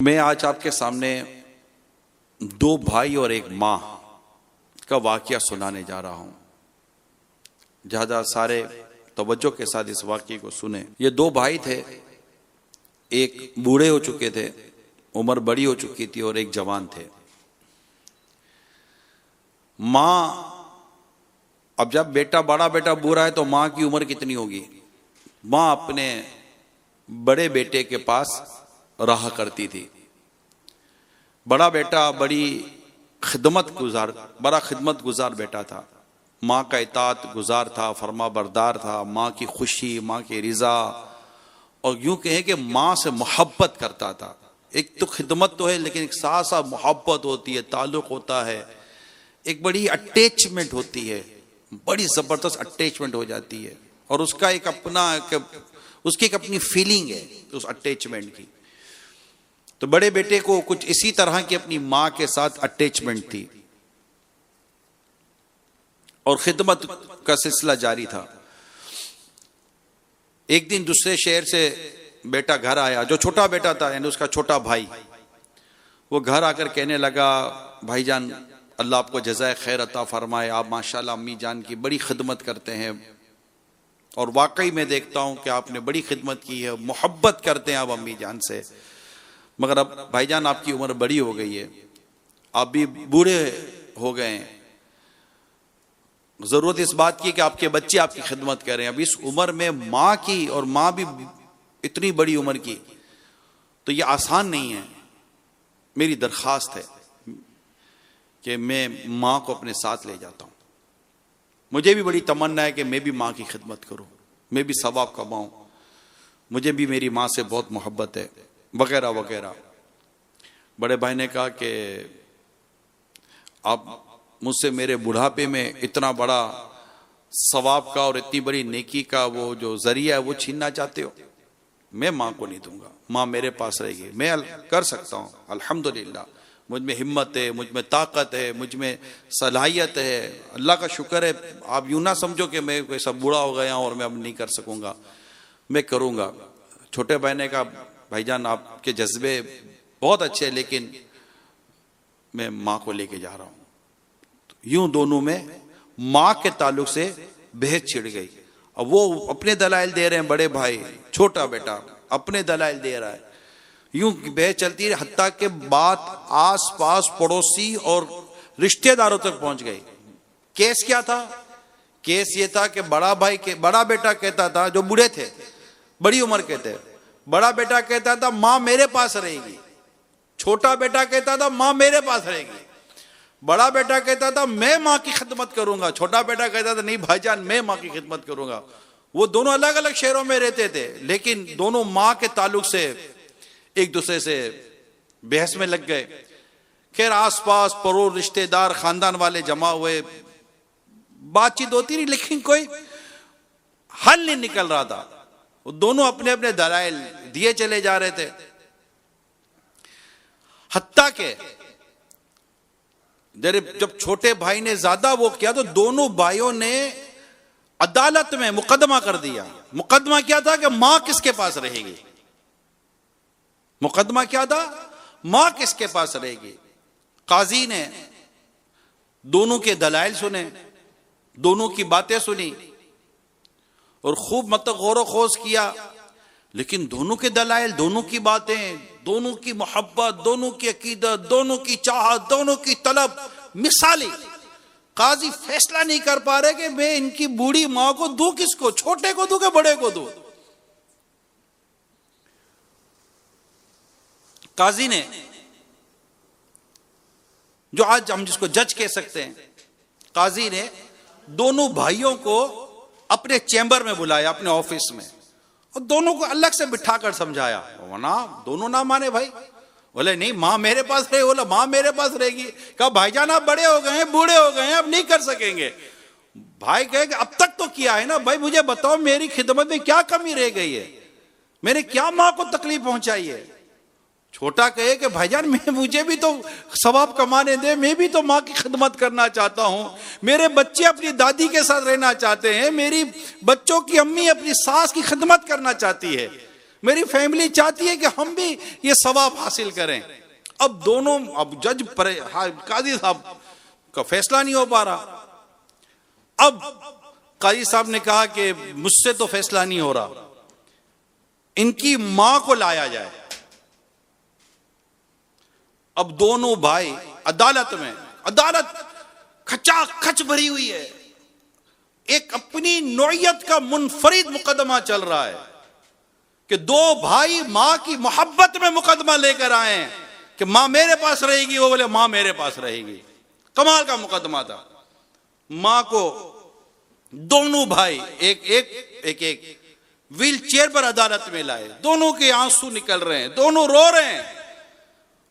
मैं आज आपके सामने दो भाई और एक माँ का वाकया सुनाने जा रहा हूँ। ज़्यादा सारे तवज्जो के साथ इस वाकये को सुने। ये दो भाई थे, एक बूढ़े हो चुके थे, उम्र बड़ी हो चुकी थी, और एक जवान थे। माँ, अब जब बड़ा बेटा बूढ़ा है तो माँ की उम्र कितनी होगी? माँ अपने बड़े बेटे के पास रहा करती थी। बड़ा बेटा बड़ा खिदमत गुजार बेटा था। माँ का इताअत गुजार था, फरमा बरदार था, माँ की खुशी, माँ की रिजा, और यूं कहें कि माँ से मोहब्बत करता था। एक तो खिदमत तो है, लेकिन एक साथ साथ मोहब्बत होती है, ताल्लुक होता है, एक बड़ी अटैचमेंट होती है, बड़ी जबरदस्त अटैचमेंट हो जाती है। और उसका उसकी एक अपनी फीलिंग है उस अटैचमेंट की। तो बड़े बेटे को कुछ इसी तरह की अपनी मां के साथ अटैचमेंट थी, और खिदमत का सिलसिला जारी था। एक दिन दूसरे शहर से बेटा घर आया, जो छोटा बेटा था, यानी उसका छोटा भाई। वो घर आकर कहने लगा, भाईजान अल्लाह आपको जज़ाए खैर अता फरमाए, आप माशाल्लाह अम्मी जान की बड़ी खिदमत करते हैं, और वाकई में देखता हूं कि आपने बड़ी खिदमत की है, मोहब्बत करते हैं आप अम्मी जान से। मगर अब भाईजान आपकी उम्र बड़ी हो गई है, आप भी बूढ़े हो गए हैं, जरूरत इस बात की कि आपके बच्चे आपकी खिदमत करें। अब इस उम्र में माँ की, और माँ भी इतनी बड़ी उम्र की, तो ये आसान नहीं है। मेरी दरख्वास्त है कि मैं माँ को अपने साथ ले जाता हूँ। मुझे भी बड़ी तमन्ना है कि मैं भी माँ की खिदमत करूँ, मैं भी सवाब कमाऊँ, मुझे भी मेरी माँ से बहुत मोहब्बत है, वगैरह वगैरह। बड़े भाई ने कहा कि आप मुझसे मेरे बुढ़ापे में इतना बड़ा सवाब का और इतनी बड़ी नेकी का वो जो जरिया है वो छीनना चाहते हो? मैं माँ को नहीं दूंगा, माँ मेरे पास रहेगी, मैं कर सकता हूँ। अल्हम्दुलिल्लाह मुझ में हिम्मत है, मुझ में ताकत है, मुझ में सलाहियत है, अल्लाह का शुक्र है। आप यूं ना समझो कि मैं कोई सब बूढ़ा हो गया और मैं अब नहीं कर सकूंगा, मैं करूंगा। छोटे भाई ने कहा, भाईजान आपके जज्बे बहुत अच्छे हैं, लेकिन मैं माँ को लेके जा रहा हूँ। तो यूं दोनों में माँ के ताल्लुक से बहस छिड़ गई। अब वो अपने दलाइल दे रहे हैं, बड़े भाई, छोटा बेटा अपने दलाइल दे रहा है। यूं बहस चलती है, हत्ता के बात आस पास पड़ोसी और रिश्तेदारों तक पहुंच गई। केस क्या था? केस ये था कि बड़ा बेटा कहता था, जो बूढ़े थे, बड़ी उम्र के थे, बड़ा बेटा कहता था माँ मेरे पास रहेगी, छोटा बेटा कहता था माँ मेरे पास रहेगी। बड़ा बेटा कहता था मैं माँ की खिदमत करूंगा, छोटा बेटा कहता था नहीं भाईजान मैं माँ की खिदमत करूंगा। वो दोनों अलग अलग शहरों में रहते थे, लेकिन दोनों माँ के ताल्लुक से एक दूसरे से बहस में लग गए। खैर आसपास पड़ोस, रिश्तेदार, खानदान वाले जमा हुए, बातचीत होती रही, लेकिन कोई हल नहीं निकल रहा था। वो दोनों अपने अपने दलाइल दिए चले जा रहे थे। हत्ता के जब छोटे भाई ने ज्यादा वो किया तो दोनों भाइयों ने अदालत में मुकदमा कर दिया। मुकदमा क्या था कि मां किसके पास रहेगी? मुकदमा क्या था? मां किसके पास रहेगी? काजी ने दोनों के दलाइल सुने, दोनों की बातें सुनी, और खूब गौर खोज किया, लेकिन दोनों के दलाइल, दोनों की बातें, दोनों की मोहब्बत, दोनों की अकीदत, दोनों की चाहत, दोनों की तलब मिसाली। काजी फैसला नहीं कर पा रहे कि मैं इनकी बूढ़ी मां को दूं किसको, छोटे को दूं कि बड़े को दूं। काजी ने, जो आज हम जिसको जज कह सकते हैं, काजी ने दोनों भाइयों को अपने चैम्बर में बुलाया, अपने ऑफिस में, और दोनों को अलग से बिठाकर समझाया। ना दोनों ना माने भाई, बोले नहीं माँ मेरे पास रहे, बोला माँ मेरे पास रहेगी। कहा भाईजान आप बड़े हो गए हैं, बूढ़े हो गए हैं, अब नहीं कर सकेंगे। भाई कहे अब तक तो किया है ना, भाई मुझे बताओ मेरी खिदमत में क्या कमी रह गई है, मैंने क्या माँ को तकलीफ पहुंचाई है? छोटा कहे कि भाईजान मुझे भी तो सवाब कमाने दे, मैं भी तो माँ की खिदमत करना चाहता हूँ, मेरे बच्चे अपनी दादी के साथ रहना चाहते हैं, मेरी बच्चों की अम्मी अपनी सास की खिदमत करना चाहती है, मेरी फैमिली चाहती है कि हम भी ये सवाब हासिल करें। अब दोनों, अब जज काजी साहब का फैसला नहीं हो पा रहा। अब काजी साहब ने कहा कि मुझसे तो फैसला नहीं हो रहा, इनकी मां को लाया जाए। अब दोनों भाई अदालत में, अदालत खचाखच भरी हुई है, एक अपनी नौयत का मुनफरिद मुकदमा चल रहा है कि दो भाई मां की मोहब्बत में मुकदमा लेकर आए हैं कि मां मेरे पास रहेगी, वो बोले मां मेरे पास रहेगी। कमाल का मुकदमा था। मां को दोनों भाई एक व्हील चेयर पर अदालत में लाए, दोनों के आंसू निकल रहे हैं, दोनों रो रहे हैं।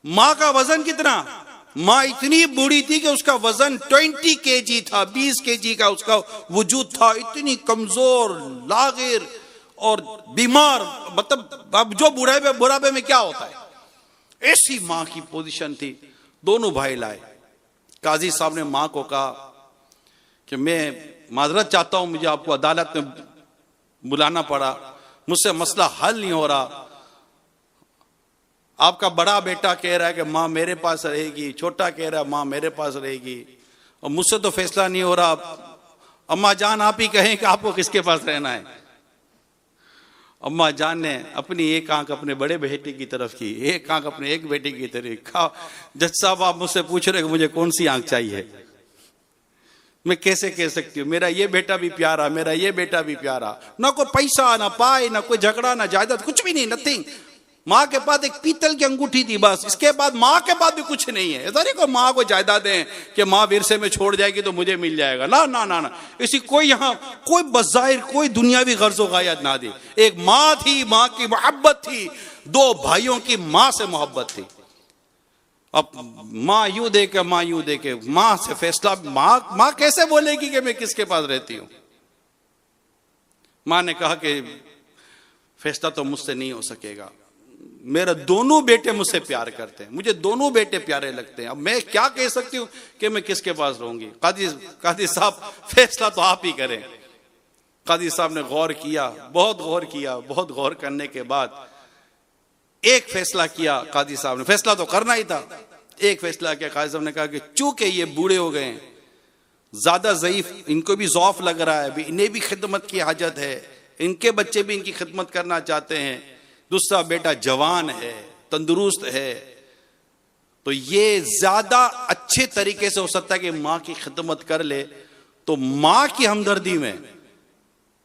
मां का वजन कितना? मां इतनी बूढ़ी थी कि उसका वजन 20 kg था, 20 kg का उसका वजूद था, इतनी कमजोर, लागिर और बीमार। मतलब अब जो बुढ़ापे में क्या होता है, ऐसी मां की पोजीशन थी। दोनों भाई लाए। काजी साहब ने मां को कहा कि मैं माजरत चाहता हूं, मुझे आपको अदालत में बुलाना पड़ा, मुझसे मसला हल नहीं हो रहा। आपका बड़ा बेटा कह रहा है कि मां मेरे पास रहेगी, छोटा कह रहा है मां मेरे पास रहेगी, और मुझसे तो फैसला नहीं हो रहा। अम्मा जान आप ही कहें कि आपको किसके पास रहना है। अम्मा जान ने अपनी एक आंख अपने बड़े बेटे की तरफ की, एक आंख अपने एक बेटे की तरफ। जज साहब आप मुझसे पूछ रहे कि मुझे कौन सी आंख चाहिए, मैं कैसे कह सकती हूँ? मेरा ये बेटा भी प्यारा, मेरा ये बेटा भी प्यारा, ना कोई पैसा ना पाए, ना कोई झगड़ा, ना जायदाद, कुछ भी नहीं, नथिंग। माँ के पास एक पीतल की अंगूठी थी बस, इसके बाद माँ के पास भी कुछ नहीं है। ऐसा नहीं को माँ को जायदादें कि माँ विरसे में छोड़ जाएगी तो मुझे मिल जाएगा, ना ना ना ना। इसी कोई यहाँ कोई बज़ाहिर कोई दुनियावी गर्ज़ो गायत ना दी। एक माँ थी, माँ की मोहब्बत थी, दो भाइयों की माँ से मोहब्बत थी। अब माँ यूं दे के, माँ यूं दे के, माँ से फैसला, माँ कैसे बोलेगी कि मैं किसके पास रहती हूं? माँ ने कहा कि फैसला तो मुझसे नहीं हो सकेगा, मेरा दोनों बेटे मुझसे प्यार करते हैं, मुझे दोनों बेटे प्यारे लगते हैं, अब मैं क्या कह सकती हूं कि मैं किसके पास रहूंगी? काजी साहब फैसला तो आप ही करें। काजी साहब ने गौर किया, बहुत गौर किया, बहुत गौर करने के बाद एक फैसला किया। काजी साहब ने फैसला तो करना ही था, एक फैसला किया। काजी साहब ने कहा कि चूंकि ये बूढ़े हो गए हैं, ज्यादा ज़ईफ, इनको भी ज़ौफ लग रहा है, इन्हें भी खिदमत की हाजत है, इनके बच्चे भी इनकी खिदमत करना चाहते हैं, दूसरा बेटा जवान है, तंदुरुस्त है, तो ये ज्यादा अच्छे तरीके से हो सकता है कि माँ की खिदमत कर ले। तो माँ की हमदर्दी में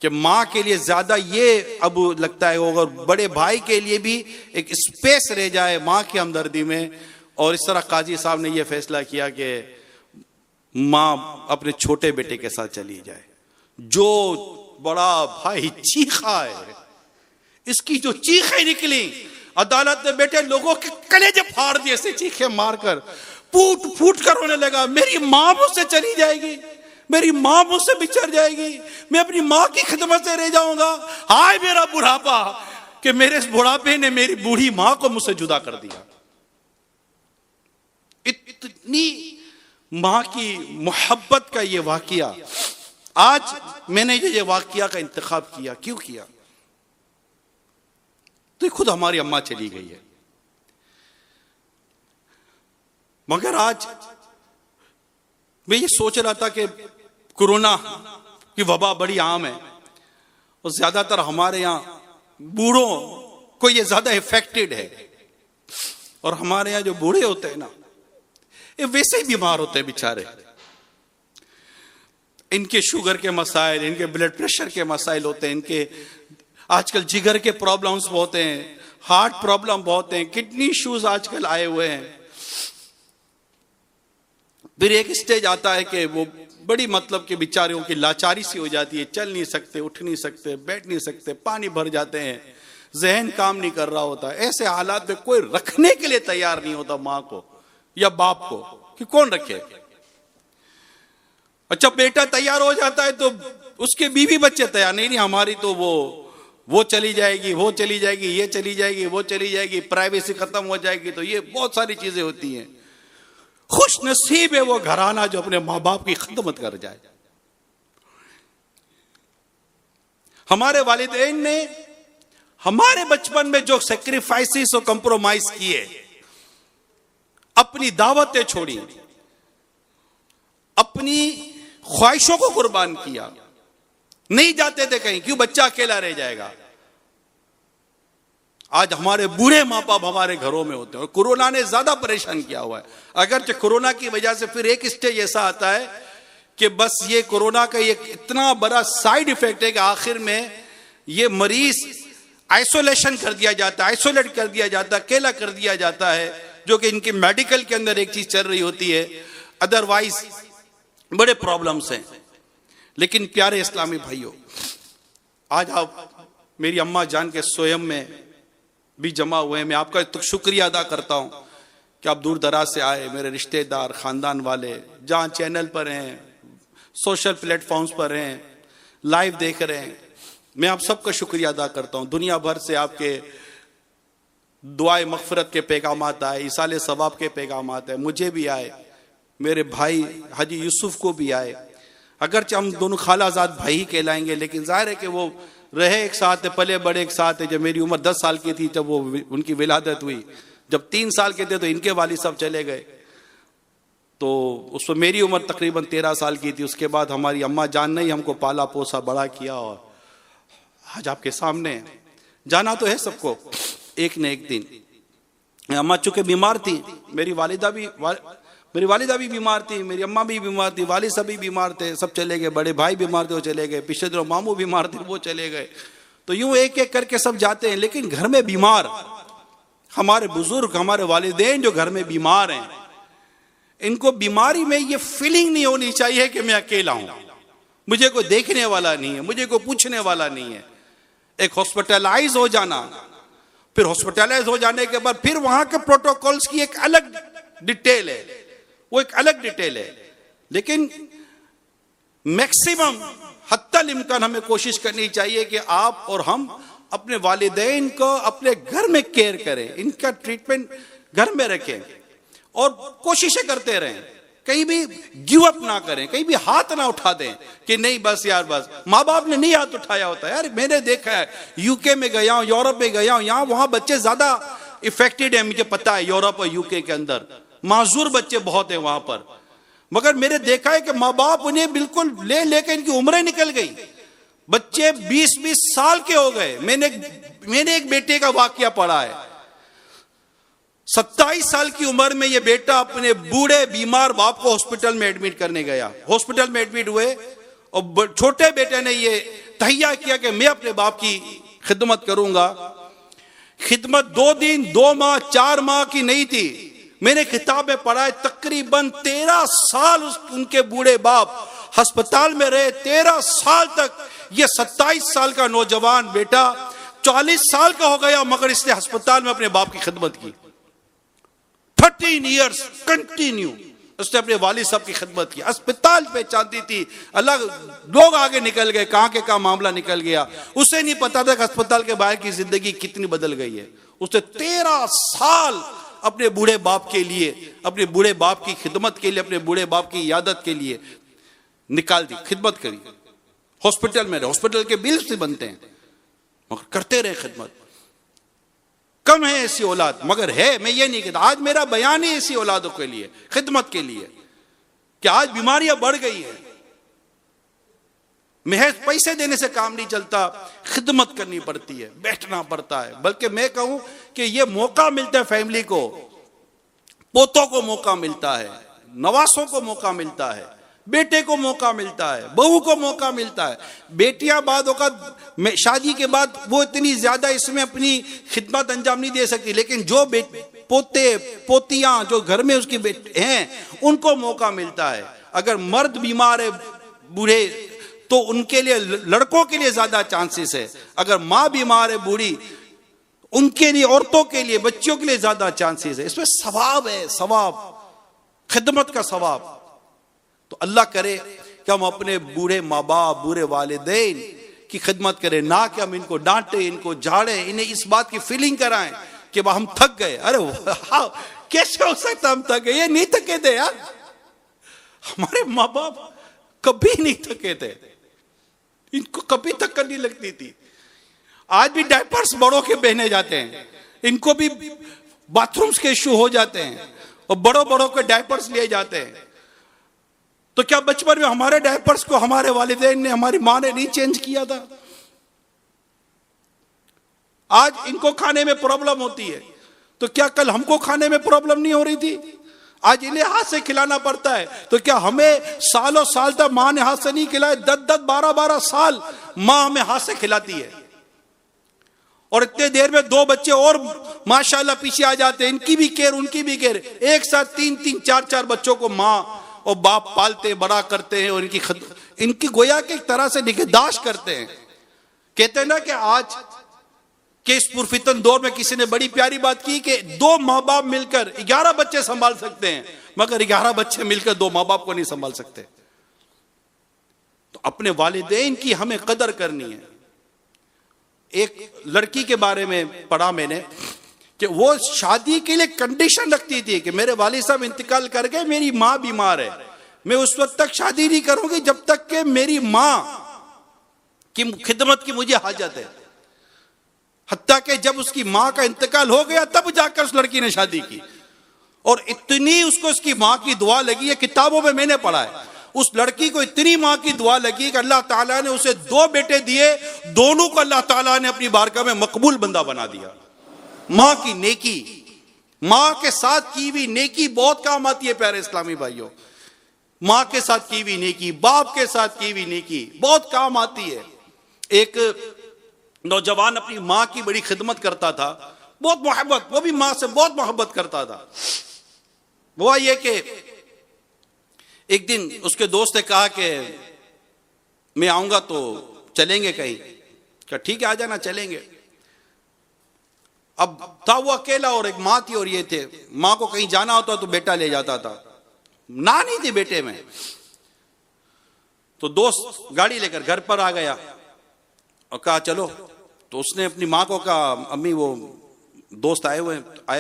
कि माँ के लिए ज्यादा ये अब लगता है, अगर बड़े भाई के लिए भी एक स्पेस रह जाए माँ की हमदर्दी में। और इस तरह काजी साहब ने यह फैसला किया कि माँ अपने छोटे बेटे के साथ चली जाए। जो बड़ा भाई चीखा है, इसकी जो चीखें निकली, अदालत में बैठे लोगों के कलेजे फाड़ दिए, ऐसे चीखें मारकर, फूट फूट कर रोने लगा, मेरी माँ मुझसे चली जाएगी, मेरी माँ मुझसे बिछड़ जाएगी, मैं अपनी माँ की खिदमत से रह जाऊंगा। हाय मेरा बुढ़ापा कि मेरे इस बुढ़ापे ने मेरी बूढ़ी माँ को मुझसे जुदा कर दिया। इतनी माँ की मोहब्बत का ये वाकया, आज मैंने ये वाकया का इंतखाब किया, क्यों किया? तो खुद हमारी अम्मा चली गई है, मगर आज मैं ये सोच रहा था कि कोरोना की वबा बड़ी आम है और ज्यादातर हमारे यहाँ बूढ़ों को ये ज्यादा इफेक्टेड है। और हमारे यहाँ जो बूढ़े होते हैं ना, ये वैसे ही बीमार होते हैं बेचारे। इनके शुगर के मसाइल, इनके ब्लड प्रेशर के मसाइल होते हैं, इनके आजकल जिगर के प्रॉब्लम्स बहुत हैं, हार्ट प्रॉब्लम बहुत हैं, किडनी इश्यूज आजकल आए हुए हैं। फिर एक स्टेज आता है कि वो बड़ी मतलब कि बेचारियों की लाचारी सी हो जाती है, चल नहीं सकते, उठ नहीं सकते, बैठ नहीं सकते, पानी भर जाते हैं, जहन काम नहीं कर रहा होता। ऐसे हालात में कोई रखने के लिए तैयार नहीं होता माँ को या बाप को, कि कौन रखे। अच्छा बेटा तैयार हो जाता है तो उसके बीवी बच्चे तैयार नहीं, हमारी तो वो चली जाएगी, वो चली जाएगी, ये चली जाएगी, वो चली जाएगी, प्राइवेसी खत्म हो जाएगी, तो ये बहुत सारी चीजें होती हैं। खुश नसीब है वो घराना जो अपने माँ बाप की खिदमत कर जाए। हमारे वालिदैन ने हमारे बचपन में जो सेक्रीफाइसेस और कंप्रोमाइज किए, अपनी दावतें छोड़ी, अपनी ख्वाहिशों को कुर्बान किया, नहीं जाते थे कहीं, क्यों? बच्चा अकेला रह जाएगा। आज हमारे बूढ़े माँ बाप हमारे घरों में होते हैं, और कोरोना ने ज्यादा परेशान किया हुआ है। अगर कोरोना की वजह से फिर एक स्टेज ऐसा आता है कि बस ये कोरोना का एक इतना बड़ा साइड इफेक्ट है कि आखिर में ये मरीज आइसोलेशन कर दिया जाता है, आइसोलेट कर दिया जाता है, अकेला कर दिया जाता है, जो कि इनके मेडिकल के अंदर एक चीज चल रही होती है। अदरवाइज बड़े प्रॉब्लम्स हैं। लेकिन प्यारे इस्लामी भाइयों, आज आप मेरी अम्मा जान के स्वयं में भी जमा हुए हैं। मैं आपका तो शुक्रिया अदा करता हूं कि आप दूर दराज से आए, मेरे रिश्तेदार, खानदान वाले, जहां चैनल पर हैं, सोशल प्लेटफॉर्म्स पर हैं, लाइव देख रहे हैं, मैं आप सबका शुक्रिया अदा करता हूं। दुनिया भर से आपके दुआए मगफरत के पैगाम आए, इसाले सवाब के पैगाम आए, मुझे भी आए, मेरे भाई हाजी यूसुफ को भी आए। अगरचे हम दोनों खालाजाद भाई ही कहलाएंगे, लेकिन जाहिर है कि वो रहे एक साथ, पले बड़े एक साथ है। जब मेरी उम्र 10 साल की थी जब वो उनकी विलादत हुई, जब 3 साल के थे तो इनके वालिद साहब चले गए, तो उस पर मेरी उम्र तकरीबन 13 साल की थी। उसके बाद हमारी अम्मा जान ने ही हमको पाला पोसा बड़ा किया, और आज आपके सामने जाना तो है सबको एक न एक दिन। अम्मा चूंकि बीमार थी, मेरी वालिदा भी बीमार थी, मेरी अम्मा भी बीमार थी, वालिद साहब भी बीमार थे, सब चले गए। बड़े भाई बीमार थे, वो चले गए। पिछले दिनों मामू बीमार थे, वो चले गए। तो यूं एक एक करके सब जाते हैं, लेकिन घर में बीमार हमारे बुजुर्ग, हमारे वालिदैन जो घर में बीमार हैं, इनको बीमारी में ये फीलिंग नहीं होनी चाहिए कि मैं अकेला हूं, मुझे कोई देखने वाला नहीं है, मुझे कोई पूछने वाला नहीं है। एक हॉस्पिटलाइज हो जाना, फिर हॉस्पिटलाइज हो जाने के बाद फिर वहां के प्रोटोकॉल्स की एक अलग डिटेल है, वो एक अलग डिटेल है। लेकिन मैक्सिमम हत्तल इम्कान हमें कोशिश करनी चाहिए कि आप और हम अपने वालिदैन को अपने घर में केयर करें, इनका ट्रीटमेंट घर में रखें, और कोशिशें करते रहें, कहीं भी गिव अप ना करें, कहीं भी हाथ ना उठा दें कि नहीं बस यार बस। माँ बाप ने नहीं हाथ उठाया होता यार, मैंने देखा है, यूके में गया हूं, यूरोप में गया हूं, यहाँ वहां बच्चे ज्यादा इफेक्टेड है, मुझे पता है। यूरोप और यूके के अंदर माजूर बच्चे बहुत हैं वहां पर, मगर मैंने देखा है कि माँ बाप उन्हें बिल्कुल ले लेकर इनकी उम्रें निकल गई, बच्चे 20-20 साल के हो गए। मैंने एक बेटे का वाकया पढ़ा है, 27 साल की उम्र में ये बेटा अपने बूढ़े बीमार बाप को हॉस्पिटल में एडमिट करने गया। हॉस्पिटल में एडमिट हुए और छोटे बेटे ने ये तहैया किया कि मैं अपने बाप की खिदमत करूंगा। खिदमत 2 दिन, 2 माह, 4 माह की नहीं थी। मैंने किताब में पढ़ा है तकरीबन 13 साल उनके बूढ़े बाप अस्पताल में रहे। 13 साल तक ये 27 साल का नौजवान बेटा 40 साल का हो गया, मगर इसने अस्पताल में अपने बाप की खिदमत की। 13 ईयर्स कंटिन्यू उसने अपने वालिद साहब की खिदमत की। अस्पताल पे चाहती थी, अलग लोग आगे निकल गए, कहां के कहां मामला निकल गया। उसे नहीं पता था कि अस्पताल के बाहर की जिंदगी कितनी बदल गई है। उसने 13 साल अपने बूढ़े बाप के लिए, अपने बूढ़े बाप की खिदमत के लिए, अपने बूढ़े बाप की यादत के लिए निकाल दी, खिदमत करी। हॉस्पिटल में रहे, हॉस्पिटल के बिल्स भी बनते हैं, मगर करते रहे खिदमत। कम है ऐसी औलाद, मगर है। मैं ये नहीं कहता, आज मेरा बयान ही ऐसी औलादों के लिए, खिदमत के लिए, कि आज बीमारियां बढ़ गई है। महज पैसे देने से काम नहीं चलता, खिदमत करनी पड़ती है, बैठना पड़ता है। बल्कि मैं कहूं कि ये मौका मिलता है फैमिली को, पोतों को मौका मिलता है, नवासों को मौका मिलता है, बेटे को मौका मिलता है, बहू को मौका मिलता है। बेटियां बाद औक़ात शादी के बाद वो इतनी ज्यादा इसमें अपनी खिदमत अंजाम नहीं दे सकती, लेकिन जो पोते पोतियां जो घर में उसकी हैं, उनको मौका मिलता है। अगर मर्द बीमार है बूढ़े, तो उनके लिए, लड़कों के लिए ज्यादा चांसेस है। अगर माँ बीमार है बूढ़ी, उनके लिए, औरतों के लिए, बच्चियों के लिए ज्यादा चांसेस है। इसमें सवाब है, सवाब, खिदमत का सवाब। तो अल्लाह करे कि हम अपने बूढ़े माँ बाप, बूढ़े वालिदैन की खिदमत करें, ना कि हम इनको डांटे, इनको झाड़े, इन्हें इस बात की फीलिंग कराएं कि हम थक गए। अरे हाँ, कैसे हो सकता हम थक गए? ये नहीं थके थे यार, हमारे माँ बाप कभी नहीं थके थे, इनको कभी थकन नहीं लगती थी। आज भी डायपर्स बड़ों के पहने जाते हैं, इनको भी बाथरूम्स के इश्यू हो जाते हैं और बड़ों बड़ों के डायपर्स लिए जाते हैं। तो क्या बचपन में हमारे डायपर्स को हमारे वालिदैन ने, हमारी मां ने नहीं चेंज किया था? आज इनको खाने में प्रॉब्लम होती है, तो क्या कल हमको खाने में प्रॉब्लम नहीं हो रही थी? आज इन्हें हाथ से खिलाना पड़ता है, तो क्या हमें सालों साल तक मां ने हाथ से नहीं खिलाए? 10-10, 12-12 साल मां हमें हाथ से खिलाती है, और इतने देर में 2 बच्चे और माशाल्लाह पीछे आ जाते हैं, इनकी भी केयर उनकी भी केयर, एक साथ 3-3, 4-4 बच्चों को मां और बाप पालते बड़ा करते हैं और इनकी गोया के एक तरह से निगहदाश्त करते हैं। कहते हैं ना कि आज के इस पुरफितन दौर में किसी ने बड़ी प्यारी बात की कि 2 माँ बाप मिलकर 11 बच्चे संभाल सकते हैं, मगर 11 बच्चे मिलकर 2 माँ बाप को नहीं संभाल सकते। तो अपने वालिदैन की हमें कदर करनी है। एक लड़की के बारे में पढ़ा मैंने कि वो शादी के लिए कंडीशन रखती थी कि मेरे वालिद साहब इंतकाल कर गए, मेरी मां बीमार है, मैं उस वक्त तक शादी नहीं करूंगी जब तक कि मेरी मां की खिदमत की मुझे हाजत है। हत्ता कि जब उसकी मां का इंतकाल हो गया तब जाकर उस लड़की ने शादी की, और इतनी उसको उसकी मां की दुआ लगी है, किताबों में मैंने पढ़ा है, उस लड़की को इतनी मां की दुआ लगी कि अल्लाह ताला ने उसे 2 बेटे दिए, दोनों को अल्लाह ताला ने अपनी बारगाह में मकबूल बंदा बना दिया। मां की नेकी, मां के साथ की हुई नेकी बहुत काम आती है प्यारे इस्लामी भाइयों। मां के साथ की हुई नेकी, बाप के साथ की हुई नेकी बहुत काम आती है। एक नौजवान अपनी मां की बड़ी खिदमत करता था, बहुत मोहब्बत, वो भी मां से बहुत मोहब्बत करता था। वो ये कि एक दिन उसके दोस्त ने कहा कि मैं आऊंगा तो चलेंगे कहीं, क्या ठीक है आ जाना चलेंगे। अब था वो अकेला और एक मां थी और ये थे, मां को कहीं जाना होता तो बेटा ले जाता था, ना नहीं थी बेटे में। तो दोस्त गाड़ी लेकर घर पर आ गया और कहा चलो, तो उसने अपनी माँ को कहा अम्मी वो दोस्त आया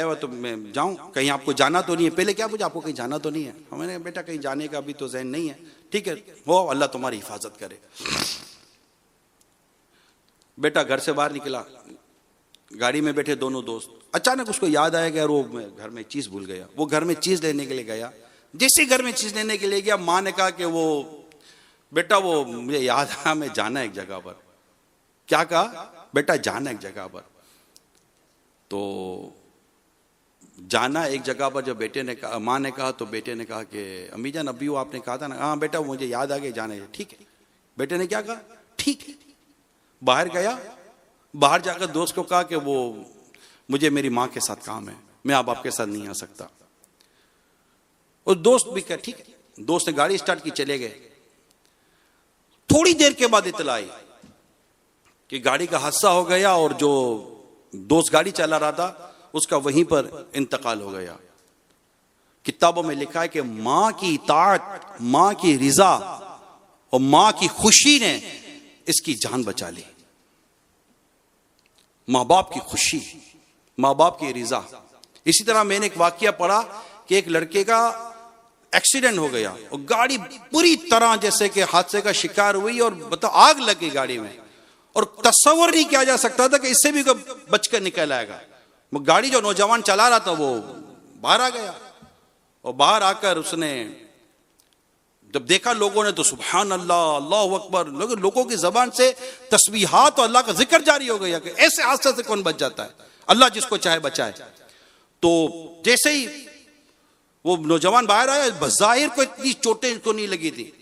हुआ तो मैं जाऊं, कहीं आपको जाना तो नहीं है? पहले क्या पूछा, आपको कहीं जाना तो नहीं है? मैंने बेटा कहीं जाने का अभी तो ज़हन नहीं है। ठीक है, हो अल्लाह तुम्हारी हिफाजत करे। बेटा घर से बाहर निकला, गाड़ी में बैठे दोनों दोस्त, अचानक उसको याद आया कि यार वो मैं घर में चीज भूल गया। वो घर में चीज लेने के लिए गया, जैसे घर में चीज लेने के लिए गया, माँ ने कहा कि वो बेटा वो मुझे याद आया, मैं जाना है एक जगह पर। क्या कहा? बेटा जाना एक जगह पर। तो जाना एक जगह पर जब बेटे ने कहा, माँ ने कहा, तो बेटे ने कहा कि अम्मी जान अभी वो आपने कहा था ना, हाँ बेटा मुझे याद आ गया जाना है। ठीक है, बेटे ने क्या कहा? ठीक है। बाहर गया, बाहर जाकर दोस्त को कहा कि वो मुझे मेरी माँ के साथ काम है, मैं अब आपके साथ नहीं आ सकता। और दोस्त भी कहा ठीक है। दोस्त ने गाड़ी स्टार्ट की, चले गए। थोड़ी देर के बाद इत्तला आई कि गाड़ी का हादसा हो गया और जो दोस्त गाड़ी चला रहा था उसका वहीं पर इंतकाल हो गया। किताबों में लिखा है कि मां की इताअत, मां की रिजा और मां की खुशी ने इसकी जान बचा ली। मां बाप की खुशी, मां बाप की रिजा। इसी तरह मैंने एक वाकया पढ़ा कि एक लड़के का एक्सीडेंट हो गया और गाड़ी पूरी तरह जैसे कि हादसे का शिकार हुई और बताओ आग लग गई गाड़ी में, और तस्वर नहीं किया जा सकता था कि इससे भी बचकर निकल आएगा। वो गाड़ी जो नौजवान चला रहा था वो बाहर आ गया, और बाहर आकर उसने जब देखा लोगों ने तो सुभान अल्लाह, अल्लाह अकबर, लोगों की जबान से तस्बीहात और अल्लाह का जिक्र जारी हो गया कि ऐसे हादसे से कौन बच जाता है, अल्लाह जिसको चाहे बचाए। तो जैसे ही वो नौजवान बाहर आया, बज़ाहिर को इतनी चोटें को नहीं लगी थी,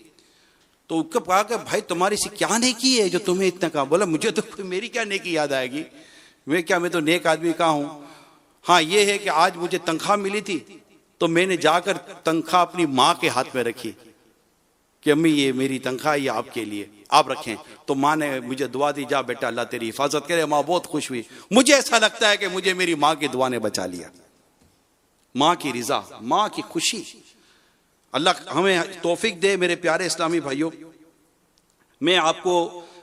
तो उसको कहा कि भाई तुम्हारी सी क्या नेकी है जो तुम्हें इतना कहा? बोला मुझे तो कोई मेरी क्या नेकी याद आएगी, मैं तो नेक आदमी का हूं। हाँ ये है कि आज मुझे तनख्वाह मिली थी तो मैंने जाकर तनख्वाह अपनी माँ के हाथ में रखी कि अम्मी ये मेरी तनख्वाह ये आपके लिए, आप रखें। तो माँ ने मुझे दुआ दी, जा बेटा अल्लाह तेरी हिफाजत करे। माँ बहुत खुश हुई। मुझे ऐसा लगता है कि मुझे मेरी माँ की दुआ ने बचा लिया। माँ की रिजा, माँ की खुशी, अल्लाह हमें तौफीक दे। मेरे प्यारे इस्लामी भाइयों, मैं आपको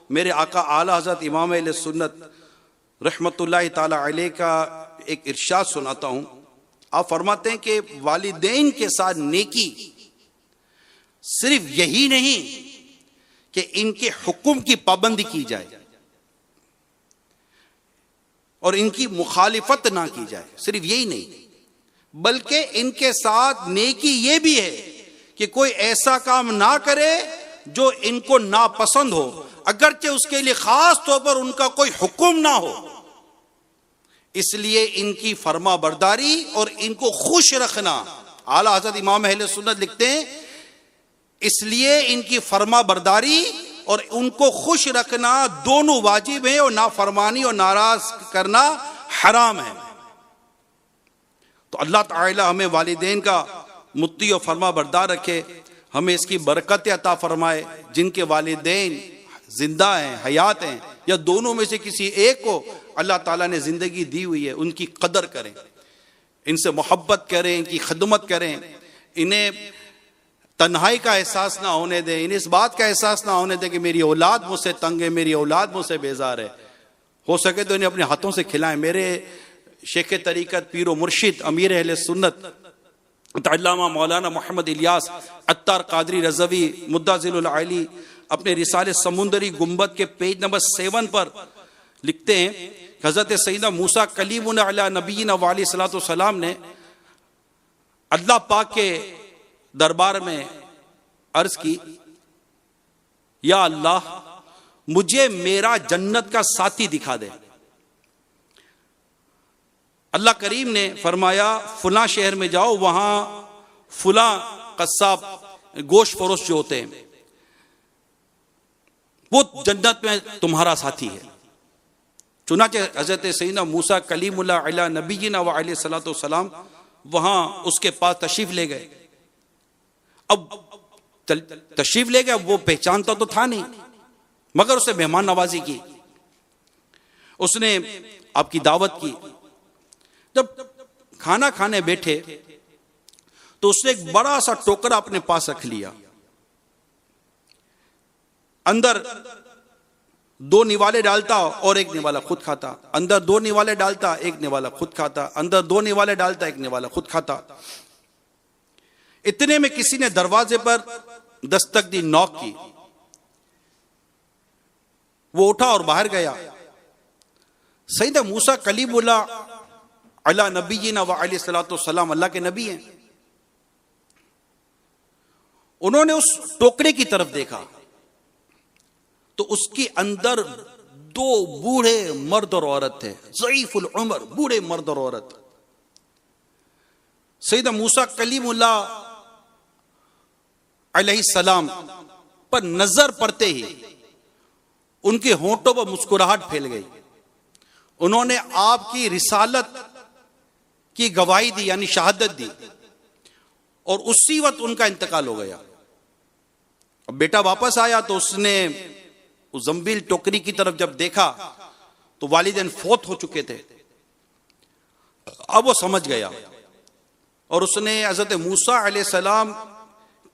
मेरे आका आला हज़रत इमाम अहले सुन्नत रहमतुल्लाहि ताला अलैह का एक इरशाद सुनाता हूं। आप फरमाते हैं कि वालिदैन के साथ नेकी सिर्फ यही नहीं कि इनके हुक्म की पाबंदी की जाए, और इनकी मुखालिफत ना की जाए। सिर्फ यही नहीं, बल्कि इनके साथ नेकी ये भी है कि कोई ऐसा काम ना करे जो इनको नापसंद हो, अगरचे उसके लिए खास तौर पर उनका कोई हुक्म ना हो। इसलिए इनकी फर्मा बरदारी और इनको खुश रखना, आला हज़रत इमाम अहले सुन्नत लिखते हैं, इसलिए इनकी फर्मा बरदारी और उनको खुश रखना दोनों वाजिब है, और नाफरमानी और नाराज करना हराम है। तो अल्लाह ताला हमें वालिदैन का मुत्ती और फर्मा बरदार रखे, हमें इसकी बरकत अता फरमाए। जिनके वालिदैन जिंदा हैं, हयात हैं, या दोनों में से किसी एक को अल्लाह ताला ने जिंदगी दी हुई है, उनकी कदर करें, इनसे मोहब्बत करें, इनकी खिदमत करें, इन्हें तन्हाई का एहसास ना होने दें, इन्हें इस बात का एहसास ना होने दें कि मेरी औलाद मुझसे तंग है, मेरी औलाद मुझसे बेजार है। हो सके तो इन्हें अपने हाथों से खिलाएं। मेरे शेख तरीक़त पीर व मुर्शिद अमीर अहले सुन्नत अल्लामा मौलाना मोहम्मद इलियास अत्तार कादरी रज़वी मुद्दाज़िलुल आली अपने रिसाले समुंदरी गुंबद के पेज नंबर 7 पर लिखते हैं, हज़रत सैयदना मूसा कलीमुना अला नबीना व अलैहि सलाम ने अल्लाह पाक के दरबार में अर्ज की, या अल्लाह मुझे मेरा जन्नत का साथी दिखा दे। अल्लाह करीम ने फरमाया, फुला शहर में जाओ, वहां फुला कस्साब गोश्त फरोश जो होते हैं वो जन्नत में तुम्हारा साथी है। चुनाचे हजरत सैयदना मूसा कलीमुल्लाह अला नबीना व अलैहि सलाम वहां उसके पास तशरीफ ले गए। अब तशरीफ ले गए, वो पहचानता तो था नहीं, मगर उसने मेहमान नवाजी की, उसने आपकी दावत की। जब खाना खाने बैठे तो उसने एक बड़ा सा टोकरा अपने पास रख लिया, अंदर 2 निवाले डालता और एक निवाला खुद खाता, अंदर 2 निवाले डालता, एक निवाला खुद खाता, अंदर 2 निवाले डालता, एक निवाला खुद खाता। इतने में किसी ने दरवाजे पर दस्तक दी, नॉक की। वो उठा और बाहर गया। सैयदना मूसा कलीमुल्लाह अला नबीना व अलैहि सलाम अल्लाह के नबी हैं। उन्होंने उस टोकरे की तरफ देखा तो उसके अंदर 2 बूढ़े मर्द और औरत थे, ज़ईफुल उम्र, बूढ़े मर्द और औरत। सैयदना मूसा कलीमुल्लाह अलैहि सलाम पर नजर पड़ते ही उनके होंठों पर मुस्कुराहट फैल गई। उन्होंने आपकी रिसालत की गवाही दी, यानी शहादत दी, और उसी वक्त उनका इंतकाल हो गया। अब बेटा वापस आया तो उसने उस जंबील टोकरी की तरफ जब देखा तो वालिदैन फौत हो चुके थे। अब वो समझ गया और उसने हज़रत मूसा अलैहिस्सलाम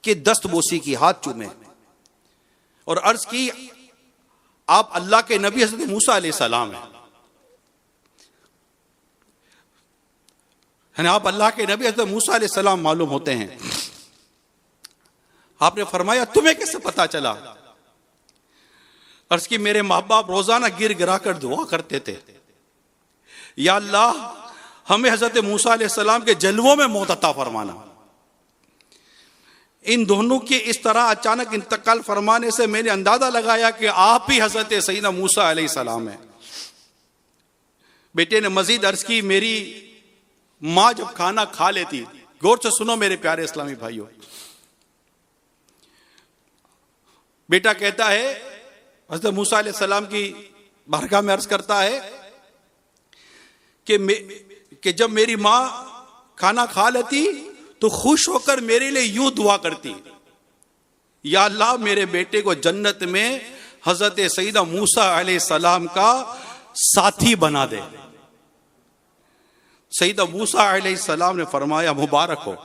के दस्तबोसी की, हाथ चूमे और अर्ज की, आप अल्लाह के नबी हज़रत मूसा अलैहिस्सलाम हैं, आप अल्लाह के नबी हज़रत मूसा अलैहिस्सलाम मालूम होते हैं। आपने फरमाया, तुम्हें कैसे पता चला? अर्ज की, मेरे माँ बाप रोजाना गिर गिरा कर दुआ करते थे, या अल्लाह हमें हजरत मूसा अलैहिस्सलाम के जलवों में मौत अता फरमाना। इन दोनों के इस तरह अचानक इंतकाल फरमाने से मैंने अंदाजा लगाया कि आप ही हजरत सैयदना मूसा अलैहिस्सलाम हैं। बेटे ने मजीद अर्ज की, मेरी माँ जब खाना खा लेती, गौर से सुनो मेरे प्यारे इस्लामी भाइयों, बेटा कहता है, हज़रत मूसा अलैहिस्सलाम की बारगाह में अर्ज करता है कि जब मेरी माँ खाना खा लेती तो खुश होकर मेरे लिए यूं दुआ करती, या अल्लाह मेरे बेटे को जन्नत में हज़रत सैयदना मूसा अलैहिस्सलाम का साथी बना दे। सैयदना मूसा अलैहिस्सलाम ने फरमाया, मुबारक हो,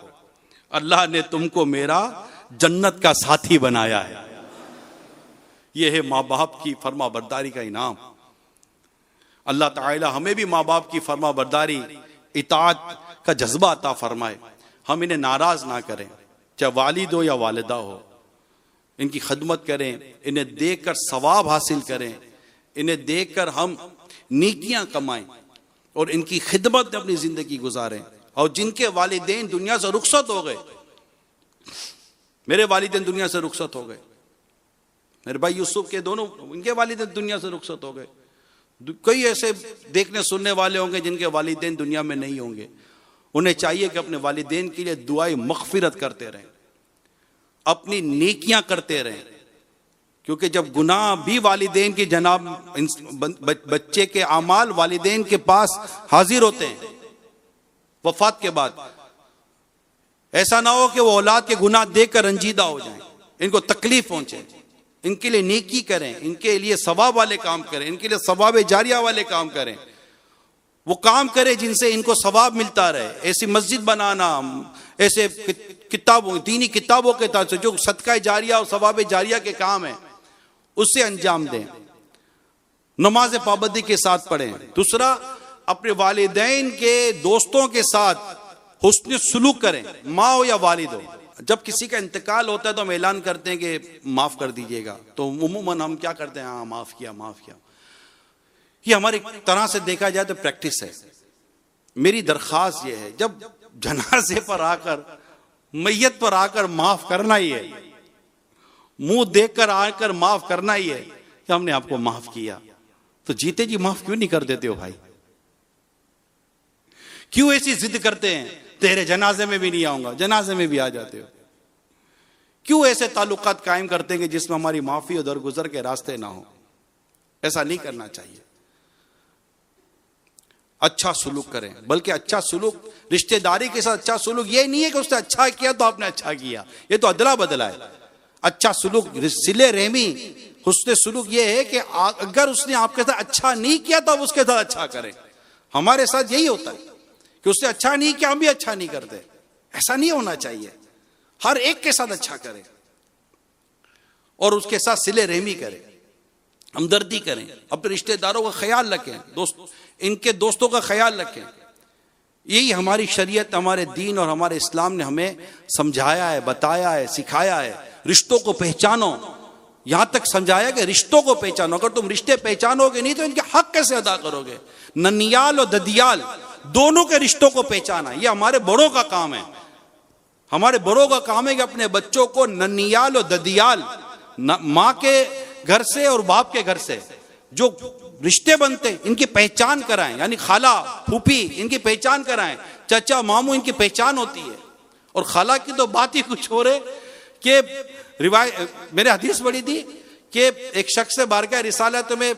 अल्लाह ने तुमको मेरा जन्नत का साथी बनाया है। यह है माँ बाप की फर्मा बरदारी का इनाम। अल्लाह ताला हमें भी माँ बाप की फर्मा बरदारी, इताअत का जज्बा अता फरमाए। हम इन्हें नाराज ना करें, चाहे वालिद हो या वालिदा हो, इनकी खदमत करें, इन्हें देखकर सवाब हासिल करें, इन्हें देखकर हम नेकियां कमाएं। और इनकी खिदमत में अपनी जिंदगी गुजारें। और जिनके वालिदैन दुनिया से रुखसत हो गए, मेरे वालिदैन दुनिया से रुखसत हो गए, मेरे भाई यूसुफ के दोनों, इनके वालिदैन दुनिया से रुखसत हो गए। कई ऐसे देखने सुनने वाले होंगे जिनके वालिदैन दुनिया में नहीं होंगे। उन्हें चाहिए कि अपने वालिदैन के लिए दुआए मग़फ़िरत करते रहें, अपनी नेकियां करते रहें, क्योंकि जब गुनाह भी वालिदैन की जनाब बच्चे के आमाल वालिदैन के पास हाजिर होते हैं वफात के बाद, ऐसा ना हो कि वो औलाद के गुनाह देखकर रंजीदा हो जाएं, इनको तकलीफ पहुंचे। इनके लिए नेकी करें, इनके लिए सवाब वाले काम करें, इनके लिए सवाब जारिया वाले काम करें। वो काम करें जिनसे इनको सवाब मिलता रहे। ऐसी मस्जिद बनाना, ऐसे किताबों, दीनी किताबों के तरफ से जो सदका जारिया और सवाब जारिया के काम है उससे अंजाम दें। नमाज पाबंदी के साथ पढ़ें। दूसरा, अपने वालिदैन के दोस्तों के साथ हुस्न सुलूक करें, माँ हो या वालिद हो। जब किसी का इंतकाल होता है तो हम ऐलान करते हैं कि माफ कर दीजिएगा, तो उमूमन हम क्या करते हैं, हाँ माफ किया माफ किया। ये हमारी तरह से देखा जाए तो प्रैक्टिस है। मेरी दरख्वास्त ये है, जब जनाजे पर आकर, मैयत पर आकर माफ करना ही है, मुंह देखकर आकर माफ करना ही है कि हमने आपको माफ किया, तो जीते जी माफ क्यों नहीं कर देते हो भाई? क्यों ऐसी जिद करते हैं, तेरे जनाजे में भी नहीं आऊंगा, जनाजे में भी आ जाते हो? क्यों ऐसे ताल्लुकात कायम करते हैं कि जिसमें हमारी माफी और दरगुजर के रास्ते ना हो? ऐसा नहीं करना चाहिए। अच्छा सुलूक करें, बल्कि अच्छा सुलूक रिश्तेदारी के साथ अच्छा सुलूक ये नहीं है कि उसने अच्छा किया तो आपने अच्छा किया, ये तो अदला बदला है। अच्छा सुलूक, सिले रहमी, हुस्ने सुलूक ये है कि अगर उसने आपके साथ अच्छा नहीं किया तो आप उसके साथ अच्छा करें। हमारे साथ यही होता है कि उसने अच्छा नहीं किया, हम भी अच्छा नहीं करते। ऐसा नहीं होना चाहिए। हर एक के साथ अच्छा करें और उसके साथ सिले रहमी करें, हमदर्दी करें, अपने रिश्तेदारों का ख्याल रखें, इनके दोस्तों का ख्याल रखें। यही हमारी शरीयत, हमारे दीन और हमारे इस्लाम ने हमें समझाया है, बताया है, सिखाया है। रिश्तों को पहचानो, यहां तक समझाया कि रिश्तों को पहचानो। अगर तुम रिश्ते पहचानोगे नहीं तो इनके हक कैसे अदा करोगे? ननियाल और ददियाल दोनों के रिश्तों को पहचाना, ये हमारे बड़ों का काम है। हमारे बड़ों का काम है कि अपने बच्चों को ननियाल और ददियाल, माँ के घर से और बाप के घर से जो रिश्ते बनते हैं इनकी पहचान कराएं, यानी खाला फूफी इनकी पहचान कराएं, चाचा मामू इनकी पहचान होती है। और खाला की तो बात ही कुछ हो रहे कि मेरे हदीस बड़ी थी कि एक शख्स से बारगाह रिसालत में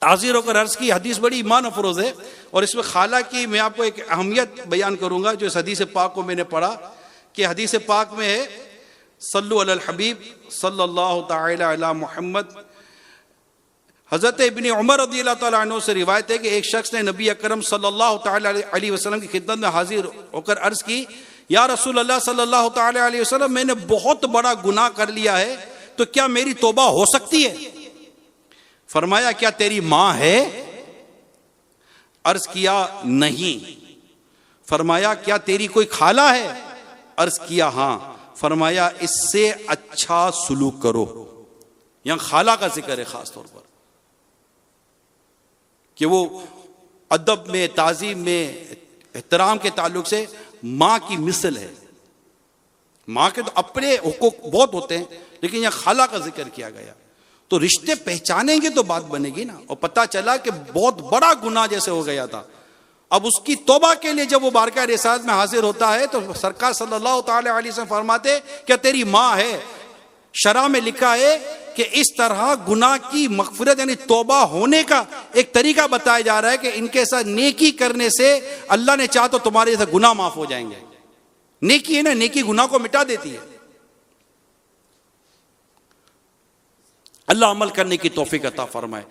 हाजिर होकर अर्ज की, हदीस बड़ी ईमान अफरोज है और इसमें खाला की मैं आपको एक अहमियत बयान करूंगा जो इस हदीस पाक को मैंने पढ़ा कि हदीस पाक में है, सल्लु अलल हबीब सल्लल्लाहु तआला अला मुहम्मद। हजरत इब्न उमर रज़ियल्लाहु तआला अन्हु से रिवायत है कि एक शख्स ने नबी अकरम सल्लल्लाहु तआला अलैहि वसल्लम की खिदमत में हाजिर होकर अर्ज की, या रसूल अल्लाह सल्लल्लाहु तआला अलैहि वसल्लम, मैंने बहुत बड़ा गुनाह कर लिया है, तो क्या मेरी तौबा हो सकती है? फरमाया, क्या तेरी माँ है? अर्ज किया, नहीं। फरमाया, क्या तेरी कोई खाला है? अर्ज किया, हाँ। फरमाया, इससे अच्छा सुलूक करो। यहां खाला का जिक्र है खास तौर पर कि वो अदब में, ताजीम में, एहतराम के ताल्लुक से माँ की मिसल है। माँ के तो अपने हुकूक बहुत होते हैं, लेकिन यहां खाला का जिक्र किया गया। तो रिश्ते पहचानेंगे तो बात बनेगी ना। और पता चला कि बहुत बड़ा गुनाह जैसे हो गया था, अब उसकी तौबा के लिए जब वो बारगाह रिसालत में हाजिर होता है तो सरकार सल्लल्लाहु तआला अलैहि वसल्लम फरमाते, क्या तेरी माँ है? शरा में लिखा है कि इस तरह गुनाह की मग़फ़िरत यानी तौबा होने का एक तरीका बताया जा रहा है कि इनके साथ नेकी करने से अल्लाह ने चाहा तो तुम्हारे साथ गुनाह माफ हो जाएंगे। नेकी है ना, नेकी गुनाह को मिटा देती है। अल्लाह अमल करने की तौफीक अता फरमाए।